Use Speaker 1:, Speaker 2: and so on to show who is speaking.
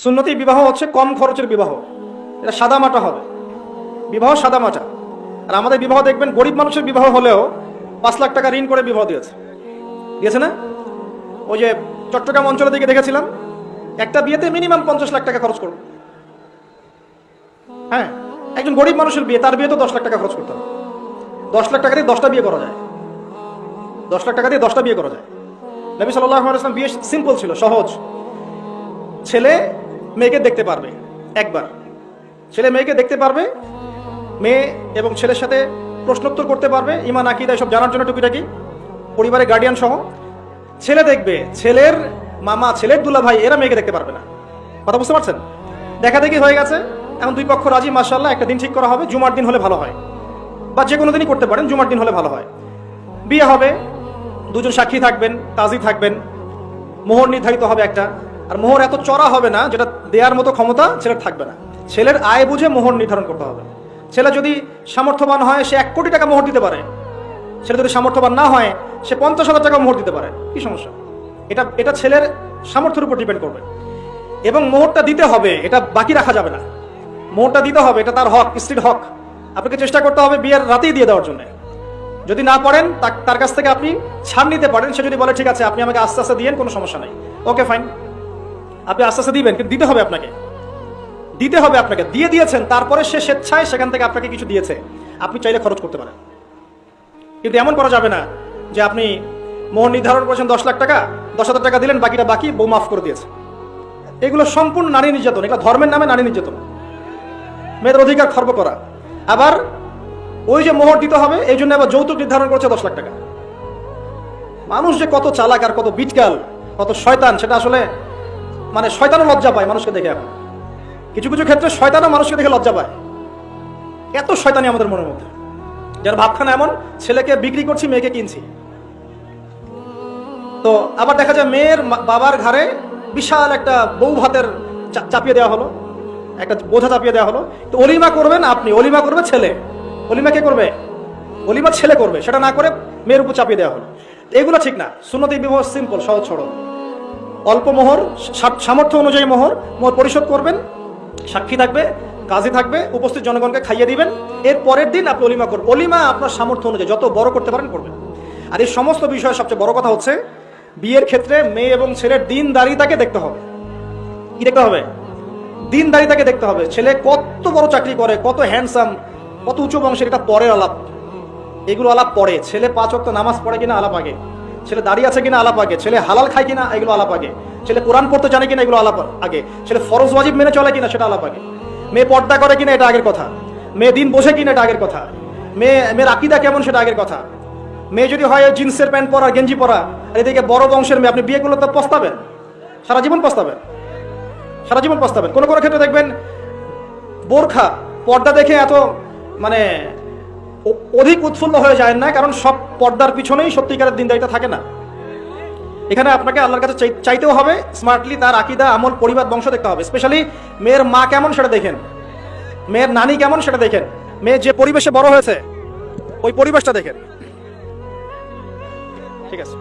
Speaker 1: সুন্নতি বিবাহ হচ্ছে কম খরচের বিবাহ, এটা সাদামাটা হবে, বিবাহ সাদামাটা। আর আমাদের বিবাহ দেখবেন গরিব মানুষের বিবাহ হলেও 5 লাখ টাকা ঋণ করে বিবাহ দিয়েছে না? ওই যে চট্টগ্রাম অঞ্চলের দিকে দেখেছিলাম, একটা বিয়েতে মিনিমাম 50 লাখ টাকা খরচ করবে। হ্যাঁ, একজন গরিব মানুষের বিয়ে, তার বিয়ে তো 10 লাখ টাকা খরচ করতে হবে। 10 লাখ টাকা দিয়ে 10টা বিয়ে করা যায়, 10 লাখ টাকা দিয়ে 10টা বিয়ে করা যায়। নবী সাল্লাল্লাহু আলাইহি ওয়াসাল্লাম বিয়ে সিম্পল ছিল, সহজ। ছেলে মেয়েকে দেখতে পারবে একবার, ছেলে মেয়েকে দেখতে পারবে, মেয়ে এবং ছেলের সাথে প্রশ্নোত্তর করতে পারবে, ঈমান আকীদা এসব জানার জন্য টুকিটাকি, পরিবারের গার্ডিয়ান সহ। ছেলে দেখবে, ছেলের মামা, ছেলের দুলা ভাই, এরা মেয়েকে দেখতে পারবে না। কথা বুঝতে পারছেন? দেখা দেখি হয়ে গেছে, এখন দুই পক্ষ রাজি, মাশাআল্লাহ, একটা দিন ঠিক করা হবে, জুমার দিন হলে ভালো হয়, বা যে কোনো দিনই করতে পারেন, জুমার দিন হলে ভালো হয়। বিয়ে হবে, দুজন সাক্ষী থাকবেন, কাজী থাকবেন, মোহর নির্ধারিত হবে একটা। আর মোহর এত চড়া হবে না যেটা দেওয়ার মতো ক্ষমতা ছেলের থাকবে না। ছেলের আয় বুঝে মোহর নির্ধারণ করতে হবে। ছেলে যদি সামর্থ্যবান হয়, সে 1 কোটি টাকা মোহর দিতে পারে। ছেলে যদি সামর্থ্যবান না হয়, সে 50,000 টাকা মোহর দিতে পারে। কি সমস্যা? এটা ছেলের সামর্থ্যের উপর ডিপেন্ড করবে। এবং মোহরটা দিতে হবে, এটা বাকি রাখা যাবে না। মোহরটা দিতে হবে, এটা তার হক, স্ত্রীর হক। আপনাকে চেষ্টা করতে হবে বিয়ের রাতেই দিয়ে দেওয়ার জন্য। যদি না পারেন, তার কাছ থেকে আপনি ছাড় নিতে পারেন। সে যদি বলে ঠিক আছে আপনি আমাকে আস্তে আস্তে দিয়েন, কোনো সমস্যা নাই, ওকে ফাইন, আপনি আস্তে আস্তে দিবেন, কিন্তু দিতে হবে আপনাকে, দিতে হবে আপনাকে। দিয়ে দিয়েছেন, তারপরে সে স্বেচ্ছায় সেখান থেকে আপনাকে কিছু দিয়েছে, আপনি চাইলে খরচ করতে পারেন। কিন্তু এমন করা যাবে না যে আপনি মোহর নির্ধারণ করেছেন 10 লাখ টাকা, 10,000 টাকা দিলেন, বাকিটা বাকি বউ মাফ করে দিয়েছে। এগুলো সম্পূর্ণ নারী নির্যাতন, এগুলো ধর্মের নামে নারী নির্যাতন, মেয়েদের অধিকার খর্ব করা। আবার ওই যে মোহর দিতে হবে, এই জন্য আবার যৌতুক নির্ধারণ করেছে 10 লাখ টাকা। মানুষ যে কত চালাক আর কত বিটকাল, কত শয়তান, সেটা আসলে মানে শয়তানও লজ্জা পায় মানুষকে দেখে। এখন কিছু কিছু ক্ষেত্রে শয়তানও মানুষকে দেখে লজ্জা পায়। এত শয়তানি আমাদের মনের মধ্যে, যার ভাবখানা এমন, ছেলেকে বিক্রি করছি, মেয়েকে কিনছি। তো আবার দেখা যায় মেয়ের বাবার ঘাড়ে বিশাল একটা বউ ভাতের চাপিয়ে দেওয়া হলো, একটা বোঝা চাপিয়ে দেওয়া হলো। তো অলিমা করবেন আপনি, অলিমা করবে ছেলে। অলিমা কে করবে? অলিমা ছেলে করবে। সেটা না করে মেয়ের উপর চাপিয়ে দেওয়া হলো। এগুলো ঠিক না। সুন্নতি বিবাহ সিম্পল, সহজ সরল, অল্প মোহর, সামর্থ্য অনুযায়ী মোহর পরিশোধ করবেন, সাক্ষী থাকবে, কাজী থাকবে, উপস্থিত জনগণকে খাইয়ে দিবেন। এর পরের দিন আপনি অলিমা করবেন। অলিমা আপনার সামর্থ্য অনুযায়ী যত বড় করতে পারেন করবেন। আর এই সমস্ত বিষয়ে সবচেয়ে বড় কথা হচ্ছে, বিয়ের ক্ষেত্রে মেয়ে এবং ছেলের দিনদারিতাকে দেখতে হবে। কি দেখতে হবে? দিনদারিতাকে দেখতে হবে। ছেলে কত বড় চাকরি করে, কত হ্যান্ডসাম, কত উঁচু বংশের, এটা পরের আলাপ। এগুলো আলাপ পরে। ছেলে 5 ওয়াক্ত নামাজ পড়ে কিনা আলাপ আগে, ছেলে দাঁড়িয়ে আছে কিনা আলাপ আগে, ছেলে হালাল খায় কিনা এগুলো আলাপ আগে, ছেলে কোরআন পড়তে জানে কিনা এগুলো আলাপ আগে, ছেলে ফরজ ওয়াজিব মেনে চলে কিনা সেটা আলাপ আগে, মেয়ে পর্দা করে কিনা এটা আগের কথা, মেয়ে দিন বসে কিনা এটা আগের কথা, মেয়ের আকীদা কেমন সেটা আগের কথা। মেয়ে যদি হয় জিন্সের প্যান্ট পরা, গেঞ্জি পরা, আর এদিকে বড় বংশের মেয়ে, আপনি বিয়ে করলে তো পস্তাবেন, সারা জীবন পস্তাবেন, সারা জীবন পস্তাবেন। কোনো কোনো ক্ষেত্রে দেখবেন বোরখা পর্দা দেখে এত মানে অধিক উৎফুল্ল হয়ে যায় না, কারণ সব পর্দার পিছনেই সত্যিকারের দিনদারিতা থাকে না। এখানে আপনাকে আল্লাহর কাছে চাইতেও হবে, স্মার্টলি তার আকীদা, আমল, পরিবার, বংশ দেখতে হবে। স্পেশালি মেয়ের মা কেমন সেটা দেখেন, মেয়ের নানি কেমন সেটা দেখেন, মেয়ে যে পরিবেশে বড় হয়েছে ওই পরিবেশটা দেখেন। ঠিক আছে।